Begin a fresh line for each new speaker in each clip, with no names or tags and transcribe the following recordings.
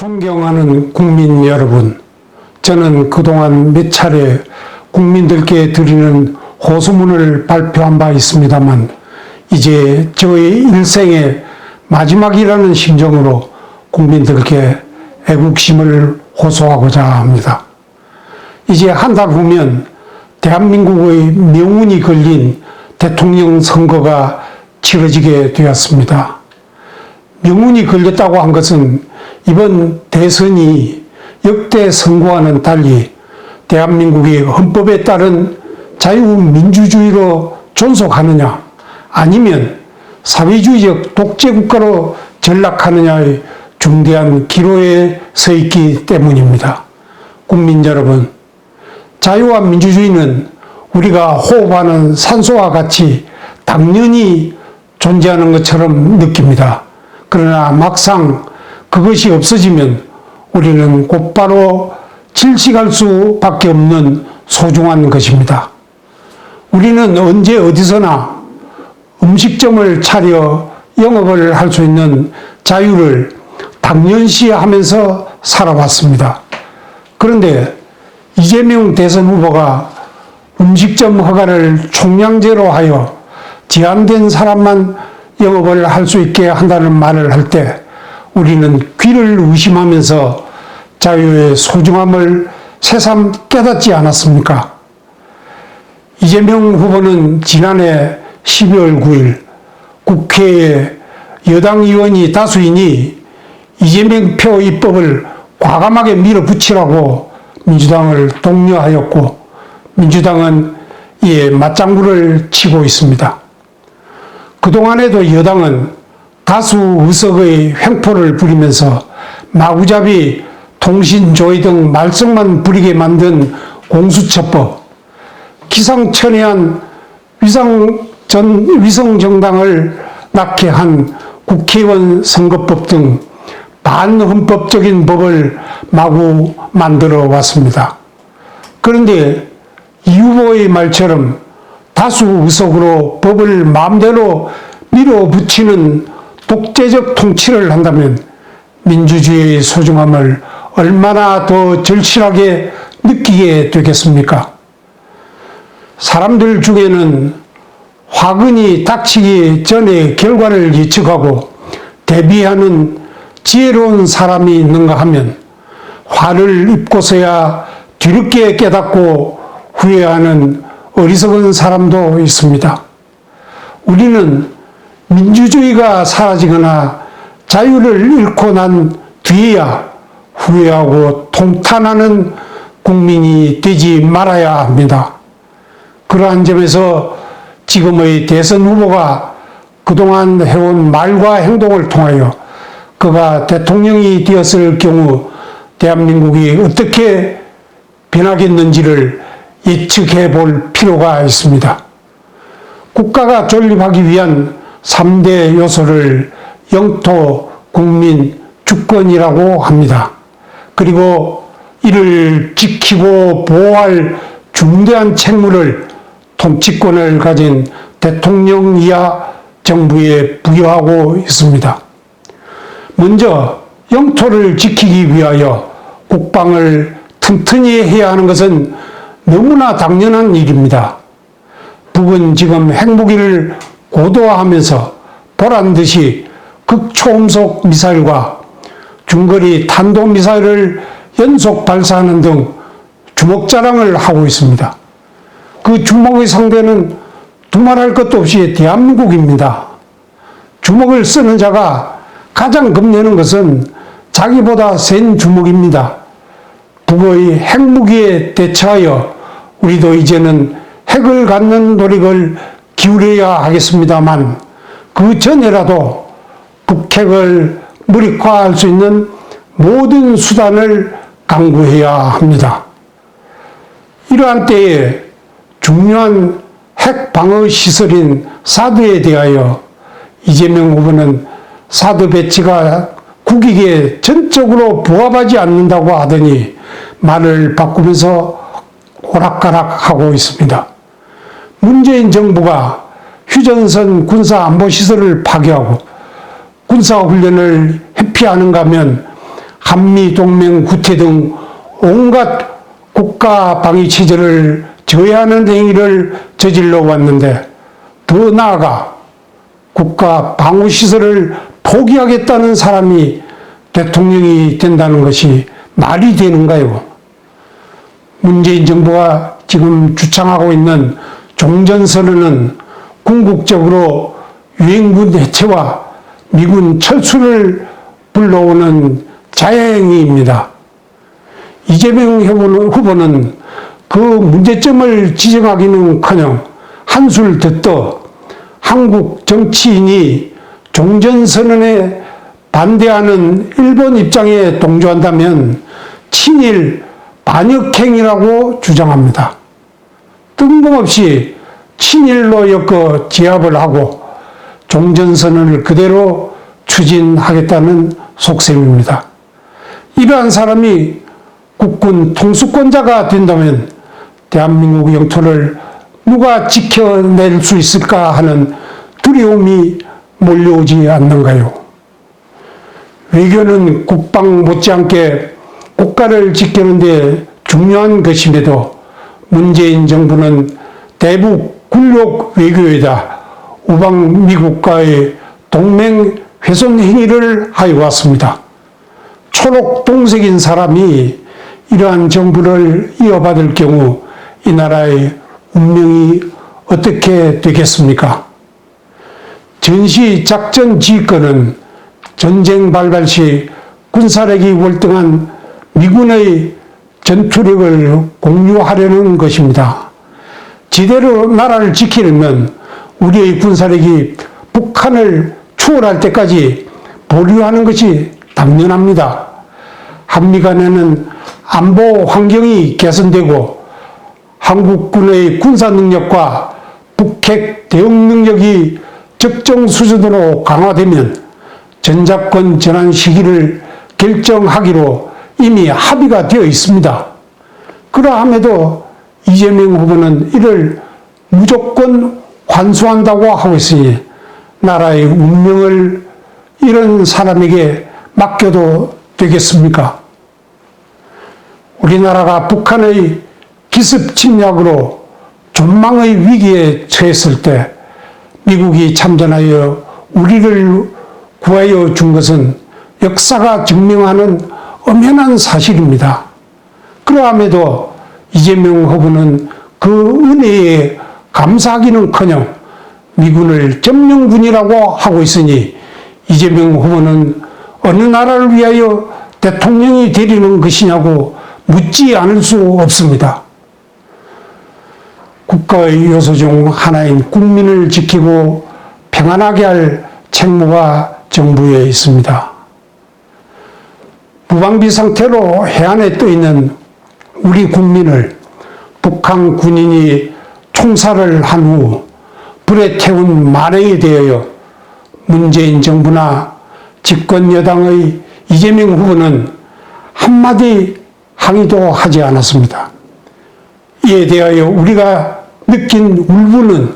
존경하는 국민 여러분, 저는 그동안 몇 차례 국민들께 드리는 호소문을 발표한 바 있습니다만 이제 저의 일생의 마지막이라는 심정으로 국민들께 애국심을 호소하고자 합니다. 이제 한 달 후면 대한민국의 명운이 걸린 대통령 선거가 치러지게 되었습니다. 명운이 걸렸다고 한 것은 이번 대선이 역대 선거와는 달리 대한민국이 헌법에 따른 자유민주주의로 존속하느냐 아니면 사회주의적 독재국가로 전락하느냐의 중대한 기로에 서 있기 때문입니다. 국민 여러분, 자유와 민주주의는 우리가 호흡하는 산소와 같이 당연히 존재하는 것처럼 느낍니다. 그러나 막상 그것이 없어지면 우리는 곧바로 질식할 수밖에 없는 소중한 것입니다. 우리는 언제 어디서나 음식점을 차려 영업을 할 수 있는 자유를 당연시하면서 살아왔습니다. 그런데 이재명 대선 후보가 음식점 허가를 총량제로 하여 제한된 사람만 영업을 할 수 있게 한다는 말을 할 때 우리는 귀를 의심하면서 자유의 소중함을 새삼 깨닫지 않았습니까? 이재명 후보는 지난해 12월 9일 국회에 여당 의원이 다수이니 이재명 표 입법을 과감하게 밀어붙이라고 민주당을 독려하였고 민주당은 이에 맞장구를 치고 있습니다. 그동안에도 여당은 다수 의석의 횡포를 부리면서 마구잡이 통신조회 등 말썽만 부리게 만든 공수처법, 기상천외한 위성정당을 낳게 한 국회의원 선거법 등 반헌법적인 법을 마구 만들어 왔습니다. 그런데 이 후보의 말처럼 다수 의석으로 법을 마음대로 밀어붙이는 독재적 통치를 한다면 민주주의의 소중함을 얼마나 더 절실하게 느끼게 되겠습니까? 사람들 중에는 화근이 닥치기 전에 결과를 예측하고 대비하는 지혜로운 사람이 있는가 하면 화를 입고서야 뒤늦게 깨닫고 후회하는 어리석은 사람도 있습니다. 우리는 민주주의가 사라지거나 자유를 잃고 난 뒤에야 후회하고 통탄하는 국민이 되지 말아야 합니다. 그러한 점에서 지금의 대선 후보가 그동안 해온 말과 행동을 통하여 그가 대통령이 되었을 경우 대한민국이 어떻게 변하겠는지를 예측해 볼 필요가 있습니다. 국가가 존립하기 위한 3대 요소를 영토, 국민, 주권이라고 합니다. 그리고 이를 지키고 보호할 중대한 책무를 통치권을 가진 대통령 이하 정부에 부여하고 있습니다. 먼저 영토를 지키기 위하여 국방을 튼튼히 해야 하는 것은 너무나 당연한 일입니다. 북은 지금 핵무기를 고도화하면서 보란듯이 극초음속 미사일과 중거리 탄도미사일을 연속 발사하는 등 주먹자랑을 하고 있습니다. 그 주먹의 상대는 두말할 것도 없이 대한민국입니다. 주먹을 쓰는 자가 가장 겁내는 것은 자기보다 센 주먹입니다. 북의 핵무기에 대처하여 우리도 이제는 핵을 갖는 노력을 기울여야 하겠습니다만 그 전에라도 북핵을 무력화할 수 있는 모든 수단을 강구해야 합니다. 이러한 때에 중요한 핵 방어 시설인 사드에 대하여 이재명 후보는 사드 배치가 국익에 전적으로 부합하지 않는다고 하더니 말을 바꾸면서 오락가락하고 있습니다. 문재인 정부가 휴전선 군사안보시설을 파괴하고 군사훈련을 회피하는가 하면 한미동맹 구태 등 온갖 국가 방위 체제를 저해하는 행위를 저질러 왔는데, 더 나아가 국가 방어시설을 포기하겠다는 사람이 대통령이 된다는 것이 말이 되는가요? 문재인 정부가 지금 주창하고 있는 종전선언은 궁극적으로 유엔군 해체와 미군 철수를 불러오는 자해행위입니다. 이재명 후보는 그 문제점을 지적하기는커녕 한술 더 떠 한국 정치인이 종전선언에 반대하는 일본 입장에 동조한다면 친일 반역행위라고 주장합니다. 뜬금없이 친일로 엮어 제압을 하고 종전선언을 그대로 추진하겠다는 속셈입니다. 이러한 사람이 국군 통수권자가 된다면 대한민국 영토를 누가 지켜낼 수 있을까 하는 두려움이 몰려오지 않는가요? 외교는 국방 못지않게 국가를 지키는 데 중요한 것임에도 문재인 정부는 대북 굴욕 외교에다 우방 미국과의 동맹 훼손 행위를 하여 왔습니다. 초록 동색인 사람이 이러한 정부를 이어받을 경우 이 나라의 운명이 어떻게 되겠습니까? 전시작전 지휘권은 전쟁 발발 시 군사력이 월등한 미군의 전투력을 공유하려는 것입니다. 지대로 나라를 지키려면 우리의 군사력이 북한을 추월할 때까지 보류하는 것이 당연합니다. 한미 간에는 안보 환경이 개선되고 한국군의 군사 능력과 북핵 대응 능력이 적정 수준으로 강화되면 전작권 전환 시기를 결정하기로 이미 합의가 되어 있습니다. 그러함에도 이재명 후보는 이를 무조건 환수한다고 하고 있으니 나라의 운명을 이런 사람에게 맡겨도 되겠습니까? 우리나라가 북한의 기습 침략으로 존망의 위기에 처했을 때 미국이 참전하여 우리를 구하여 준 것은 역사가 증명하는 엄연한 사실입니다. 그러함에도 이재명 후보는 그 은혜에 감사하기는커녕 미군을 점령군이라고 하고 있으니 이재명 후보는 어느 나라를 위하여 대통령이 되려는 것이냐고 묻지 않을 수 없습니다. 국가의 요소 중 하나인 국민을 지키고 평안하게 할 책무가 정부에 있습니다. 무방비 상태로 해안에 떠 있는 우리 국민을 북한 군인이 총살을 한 후 불에 태운 만행에 대하여 문재인 정부나 집권 여당의 이재명 후보는 한마디 항의도 하지 않았습니다. 이에 대하여 우리가 느낀 울분은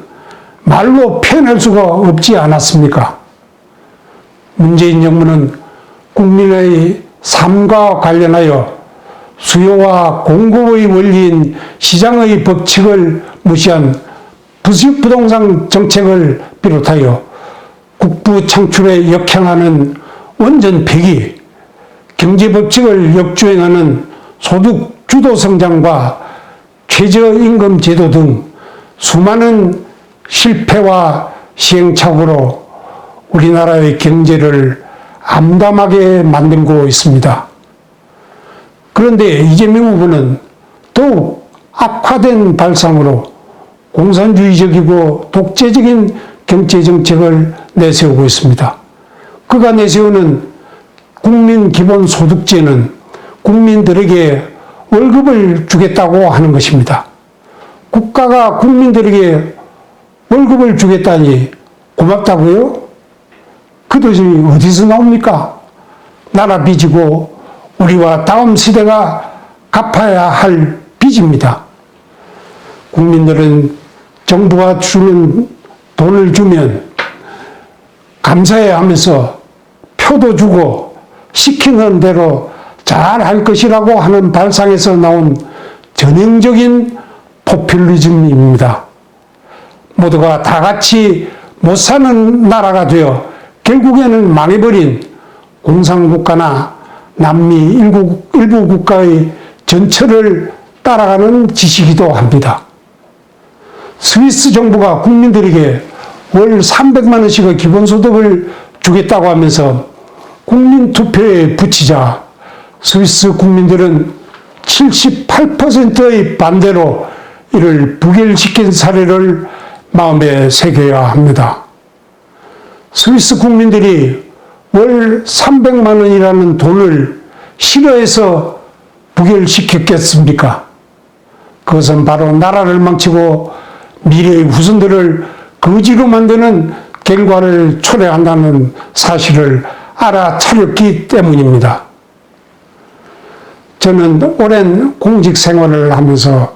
말로 표현할 수가 없지 않았습니까? 문재인 정부는 국민의 삶과 관련하여 수요와 공급의 원리인 시장의 법칙을 무시한 부동산 정책을 비롯하여 국부 창출에 역행하는 원전 폐기, 경제 법칙을 역주행하는 소득 주도 성장과 최저임금 제도 등 수많은 실패와 시행착오로 우리나라의 경제를 암담하게 만들고 있습니다. 그런데 이재명 후보는 더욱 악화된 발상으로 공산주의적이고 독재적인 경제정책을 내세우고 있습니다. 그가 내세우는 국민기본소득제는 국민들에게 월급을 주겠다고 하는 것입니다. 국가가 국민들에게 월급을 주겠다니 고맙다고요? 그 돈이 어디서 나옵니까? 나라 빚이고 우리와 다음 세대가 갚아야 할 빚입니다. 국민들은 정부가 주는 돈을 주면 감사해 하면서 표도 주고 시키는 대로 잘할 것이라고 하는 발상에서 나온 전형적인 포퓰리즘입니다. 모두가 다 같이 못 사는 나라가 되어 결국에는 망해버린 공산국가나 남미 일부 국가의 전철을 따라가는 짓이기도 합니다. 스위스 정부가 국민들에게 월 300만 원씩의 기본소득을 주겠다고 하면서 국민투표에 붙이자 스위스 국민들은 78%의 반대로 이를 부결시킨 사례를 마음에 새겨야 합니다. 스위스 국민들이 월 300만 원이라는 돈을 싫어해서 부결시켰겠습니까? 그것은 바로 나라를 망치고 미래의 후손들을 거지로 만드는 결과를 초래한다는 사실을 알아차렸기 때문입니다. 저는 오랜 공직 생활을 하면서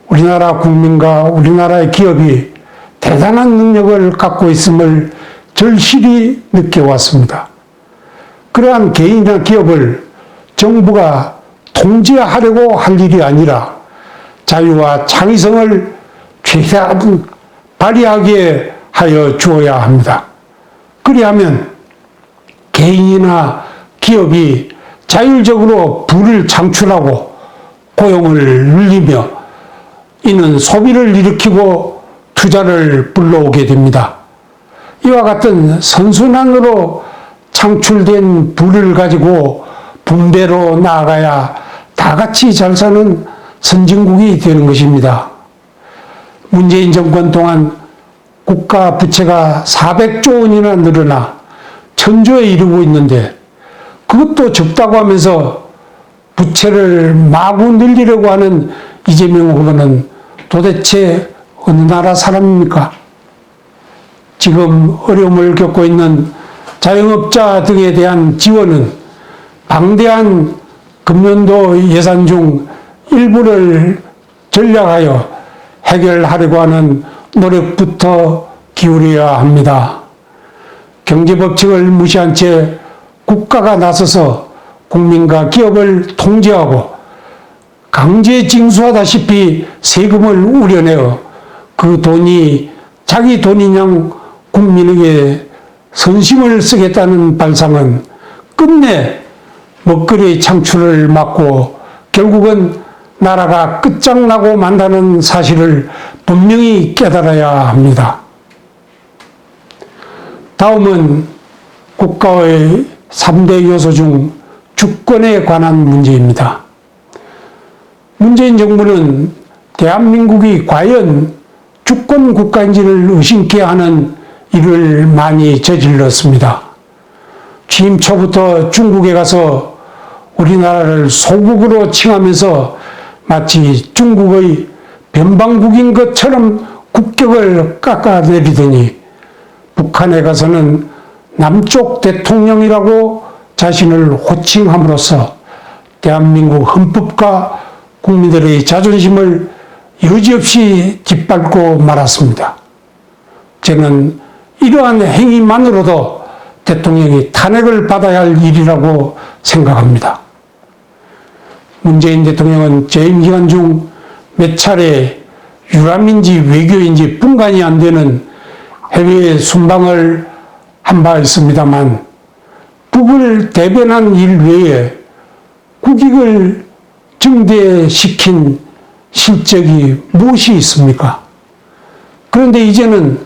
우리나라 국민과 우리나라의 기업이 대단한 능력을 갖고 있음을 절실히 느껴왔습니다. 그러한 개인이나 기업을 정부가 통제하려고 할 일이 아니라 자유와 창의성을 최대한 발휘하게 하여 주어야 합니다. 그리하면 개인이나 기업이 자율적으로 부를 창출하고 고용을 늘리며 이는 소비를 일으키고 투자를 불러오게 됩니다. 이와 같은 선순환으로 창출된 부를 가지고 분배로 나아가야 다 같이 잘 사는 선진국이 되는 것입니다. 문재인 정권 동안 국가 부채가 400조 원이나 늘어나 1000조에 이르고 있는데 그것도 적다고 하면서 부채를 마구 늘리려고 하는 이재명 후보는 도대체 어느 나라 사람입니까? 지금 어려움을 겪고 있는 자영업자 등에 대한 지원은 방대한 금년도 예산 중 일부를 전략하여 해결하려고 하는 노력부터 기울여야 합니다. 경제법칙을 무시한 채 국가가 나서서 국민과 기업을 통제하고 강제 징수하다시피 세금을 우려내어 그 돈이 자기 돈이냥 국민에게 선심을 쓰겠다는 발상은 끝내 먹거리 창출을 막고 결국은 나라가 끝장나고 만다는 사실을 분명히 깨달아야 합니다. 다음은 국가의 3대 요소 중 주권에 관한 문제입니다. 문재인 정부는 대한민국이 과연 주권 국가인지를 의심케 하는 일을 많이 저질렀습니다. 취임 초부터 중국에 가서 우리나라를 소국으로 칭하면서 마치 중국의 변방국인 것처럼 국격을 깎아내리더니 북한에 가서는 남쪽 대통령이라고 자신을 호칭함으로써 대한민국 헌법과 국민들의 자존심을 여지없이 짓밟고 말았습니다. 저는 이러한 행위만으로도 대통령이 탄핵을 받아야 할 일이라고 생각합니다. 문재인 대통령은 재임 기간 중 몇 차례 유람인지 외교인지 분간이 안 되는 해외 순방을 한 바 있습니다만 북을 대변한 일 외에 국익을 증대시킨 실적이 무엇이 있습니까? 그런데 이제는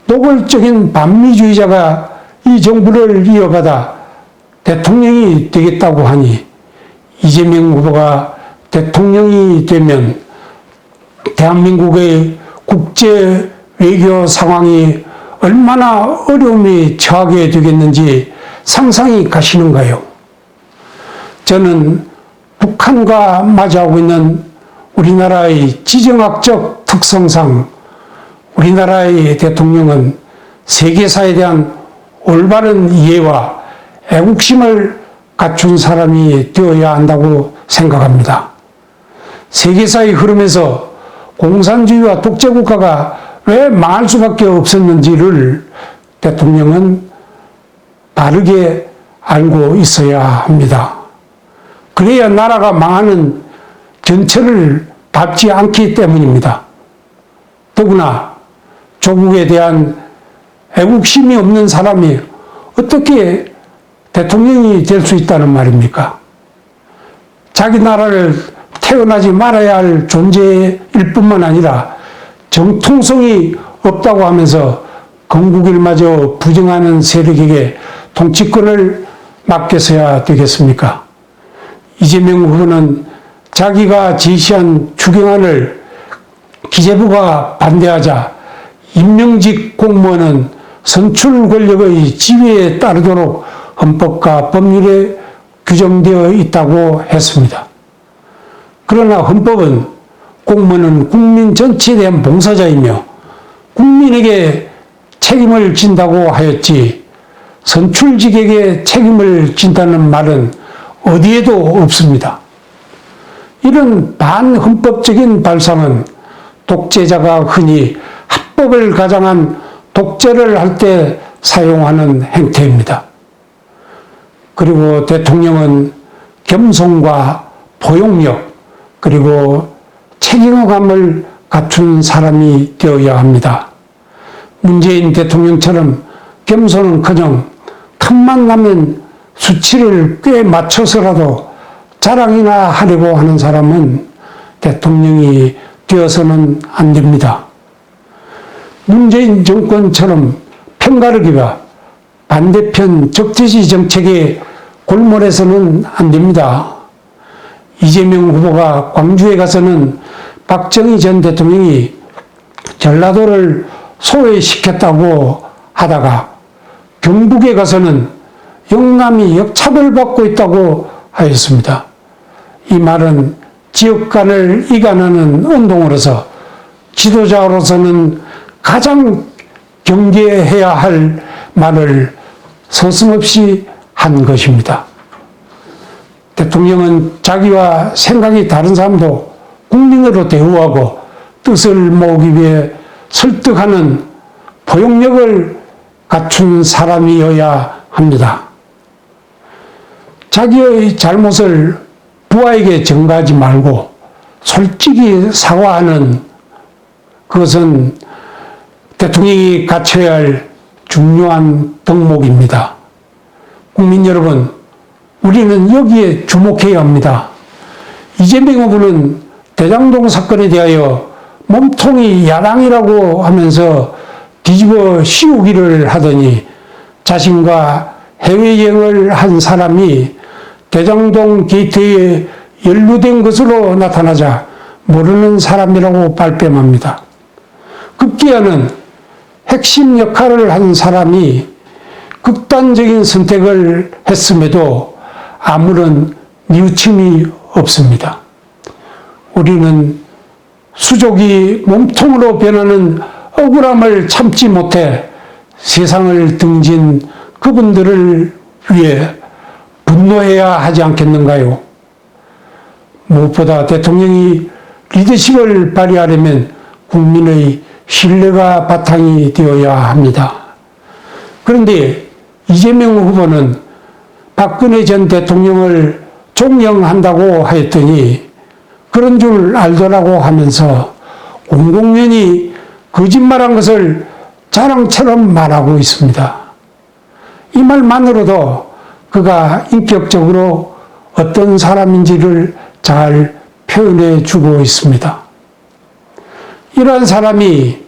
노골적인 반미주의자가 이 정부를 이어받아 대통령이 되겠다고 하니 이재명 후보가 대통령이 되면 대한민국의 국제 외교 상황이 얼마나 어려움에 처하게 되겠는지 상상이 가시는가요? 저는 북한과 마주하고 있는 우리나라의 지정학적 특성상 우리나라의 대통령은 세계사에 대한 올바른 이해와 애국심을 갖춘 사람이 되어야 한다고 생각합니다. 세계사의 흐름에서 공산주의와 독재국가가 왜 망할 수밖에 없었는지를 대통령은 바르게 알고 있어야 합니다. 그래야 나라가 망하는 전철을 밟지 않기 때문입니다. 더구나 조국에 대한 애국심이 없는 사람이 어떻게 대통령이 될 수 있다는 말입니까? 자기 나라를 태어나지 말아야 할 존재일 뿐만 아니라 정통성이 없다고 하면서 건국일마저 부정하는 세력에게 통치권을 맡겨서야 되겠습니까? 이재명 후보는 자기가 제시한 추경안을 기재부가 반대하자 임명직 공무원은 선출 권력의 지위에 따르도록 헌법과 법률에 규정되어 있다고 했습니다. 그러나 헌법은 공무원은 국민 전체에 대한 봉사자이며 국민에게 책임을 진다고 하였지 선출직에게 책임을 진다는 말은 어디에도 없습니다. 이런 반헌법적인 발상은 독재자가 흔히 합법을 가장한 독재를 할 때 사용하는 행태입니다. 그리고 대통령은 겸손과 포용력 그리고 책임감을 갖춘 사람이 되어야 합니다. 문재인 대통령처럼 겸손은커녕 틈만 나면 수치를 꽤 맞춰서라도 자랑이나 하려고 하는 사람은 대통령이 되어서는 안 됩니다. 문재인 정권처럼 편가르기와 반대편 적대시 정책에 골몰해서는 안 됩니다. 이재명 후보가 광주에 가서는 박정희 전 대통령이 전라도를 소외시켰다고 하다가 경북에 가서는 영남이 역차별받고 있다고 하였습니다. 이 말은 지역 간을 이간하는 운동으로서 지도자로서는 가장 경계해야 할 말을 서슴없이 한 것입니다. 대통령은 자기와 생각이 다른 사람도 국민으로 대우하고 뜻을 모으기 위해 설득하는 포용력을 갖춘 사람이어야 합니다. 자기의 잘못을 부하에게 전가하지 말고 솔직히 사과하는 그것은 대통령이 갖춰야 할 중요한 덕목입니다. 국민 여러분, 우리는 여기에 주목해야 합니다. 이재명 후보는 대장동 사건에 대하여 몸통이 야당이라고 하면서 뒤집어 씌우기를 하더니 자신과 해외여행을 한 사람이 대장동 게이트에 연루된 것으로 나타나자 모르는 사람이라고 발뺌합니다. 급기야는 핵심 역할을 한 사람이 극단적인 선택을 했음에도 아무런 뉘우침이 없습니다. 우리는 수족이 몸통으로 변하는 억울함을 참지 못해 세상을 등진 그분들을 위해 분노해야 하지 않겠는가요? 무엇보다 대통령이 리더십을 발휘하려면 국민의 신뢰가 바탕이 되어야 합니다. 그런데 이재명 후보는 박근혜 전 대통령을 존경한다고 하였더니 그런 줄 알더라고 하면서 공공연히 거짓말한 것을 자랑처럼 말하고 있습니다. 이 말만으로도 그가 인격적으로 어떤 사람인지를 잘 표현해 주고 있습니다. 이러한 사람이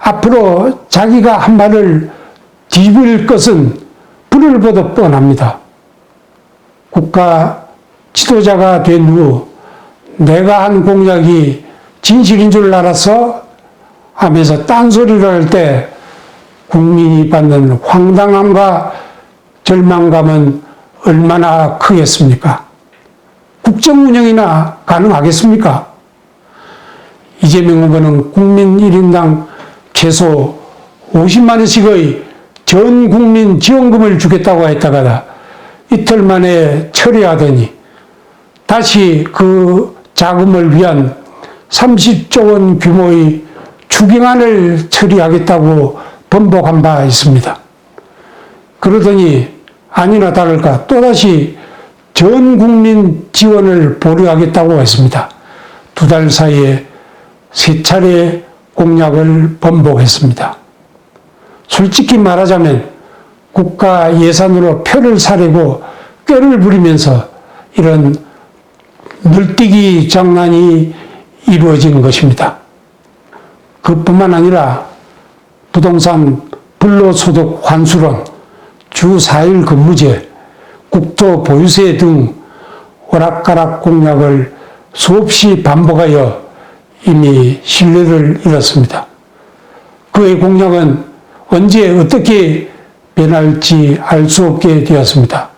앞으로 자기가 한 말을 뒤집을 것은 불을 보듯 뻔합니다. 국가 지도자가 된 후 내가 한 공약이 진실인 줄 알아서 하면서 딴소리를 할 때 국민이 받는 황당함과 절망감은 얼마나 크겠습니까? 국정 운영이나 가능하겠습니까? 이재명 후보는 국민 1인당 최소 50만 원씩의 전 국민 지원금을 주겠다고 했다가 이틀 만에 철회하더니 다시 그 자금을 위한 30조 원 규모의 추경안을 처리하겠다고 번복한 바 있습니다. 그러더니 아니나 다를까 또다시 전 국민 지원을 보류하겠다고 했습니다. 2달 사이에 3차례 공약을 번복했습니다. 솔직히 말하자면 국가 예산으로 표를 사려고 꾀를 부리면서 이런 늘뛰기 장난이 이루어진 것입니다. 그뿐만 아니라 부동산 불로소득 환수론, 주 4일 근무제, 국토 보유세 등 오락가락 공약을 수없이 반복하여 이미 신뢰를 잃었습니다. 그의 공약은 언제 어떻게 변할지 알 수 없게 되었습니다.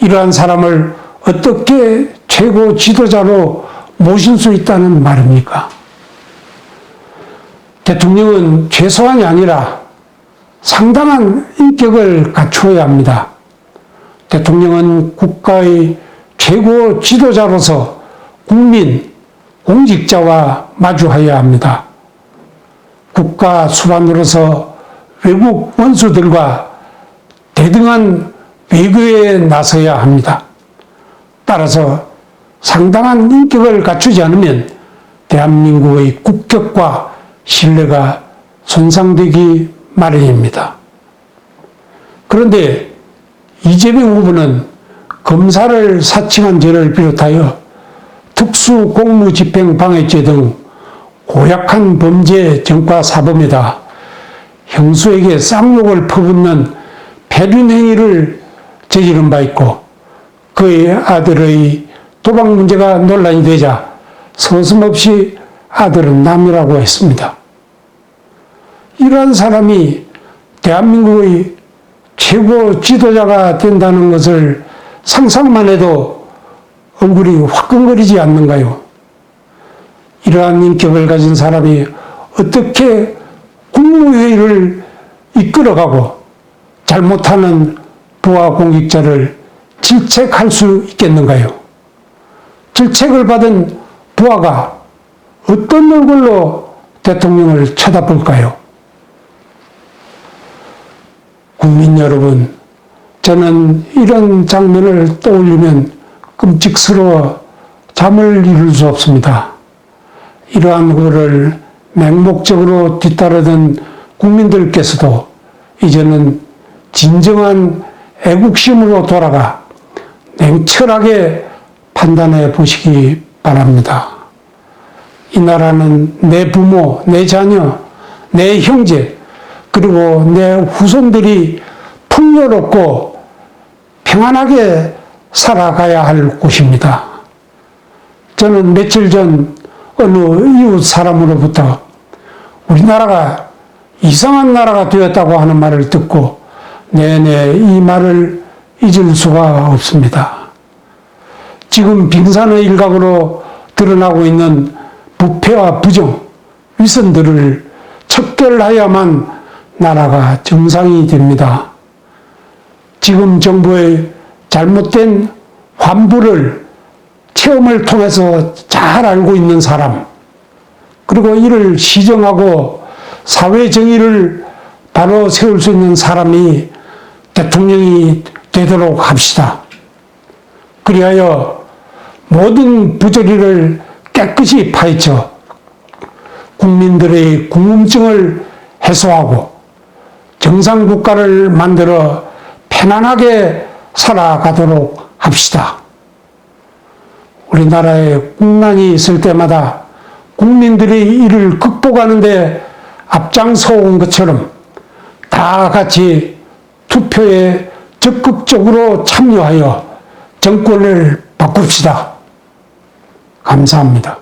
이러한 사람을 어떻게 최고 지도자로 모실 수 있다는 말입니까? 대통령은 최소한이 아니라 상당한 인격을 갖추어야 합니다. 대통령은 국가의 최고 지도자로서 국민, 공직자와 마주해야 합니다. 국가 수반으로서 외국 원수들과 대등한 외교에 나서야 합니다. 따라서 상당한 인격을 갖추지 않으면 대한민국의 국격과 신뢰가 손상되기 마련입니다. 그런데 이재명 후보는 검사를 사칭한 죄를 비롯하여 특수공무집행방해죄 등 고약한 범죄 전과 사범에다 형수에게 쌍욕을 퍼붓는 폐륜 행위를 저지른 바 있고, 그의 아들의 도박 문제가 논란이 되자 서슴없이 아들은 남이라고 했습니다. 이러한 사람이 대한민국의 최고 지도자가 된다는 것을 상상만 해도 얼굴이 화끈거리지 않는가요? 이러한 인격을 가진 사람이 어떻게 국무회의를 이끌어가고 잘못하는 부하 공직자를 질책할 수 있겠는가요? 질책을 받은 부하가 어떤 얼굴로 대통령을 쳐다볼까요? 국민 여러분, 저는 이런 장면을 떠올리면 끔찍스러워 잠을 이룰 수 없습니다. 이러한 것을 맹목적으로 뒤따르던 국민들께서도 이제는 진정한 애국심으로 돌아가 냉철하게 판단해 보시기 바랍니다. 이 나라는 내 부모, 내 자녀, 내 형제, 그리고 내 후손들이 풍요롭고 평안하게 살아가야 할 곳입니다. 저는 며칠 전 어느 이웃 사람으로부터 우리나라가 이상한 나라가 되었다고 하는 말을 듣고 내내 이 말을 잊을 수가 없습니다. 지금 빙산의 일각으로 드러나고 있는 부패와 부정, 위선들을 척결하야만 나라가 정상이 됩니다. 지금 정부의 잘못된 환부를 체험을 통해서 잘 알고 있는 사람, 그리고 이를 시정하고 사회 정의를 바로 세울 수 있는 사람이 대통령이 되도록 합시다. 그리하여 모든 부조리를 깨끗이 파헤쳐 국민들의 궁금증을 해소하고 정상국가를 만들어 편안하게 살아가도록 합시다. 우리나라에 국난이 있을 때마다 국민들이 이를 극복하는 데 앞장서 온 것처럼 다 같이 투표에 적극적으로 참여하여 정권을 바꿉시다. 감사합니다.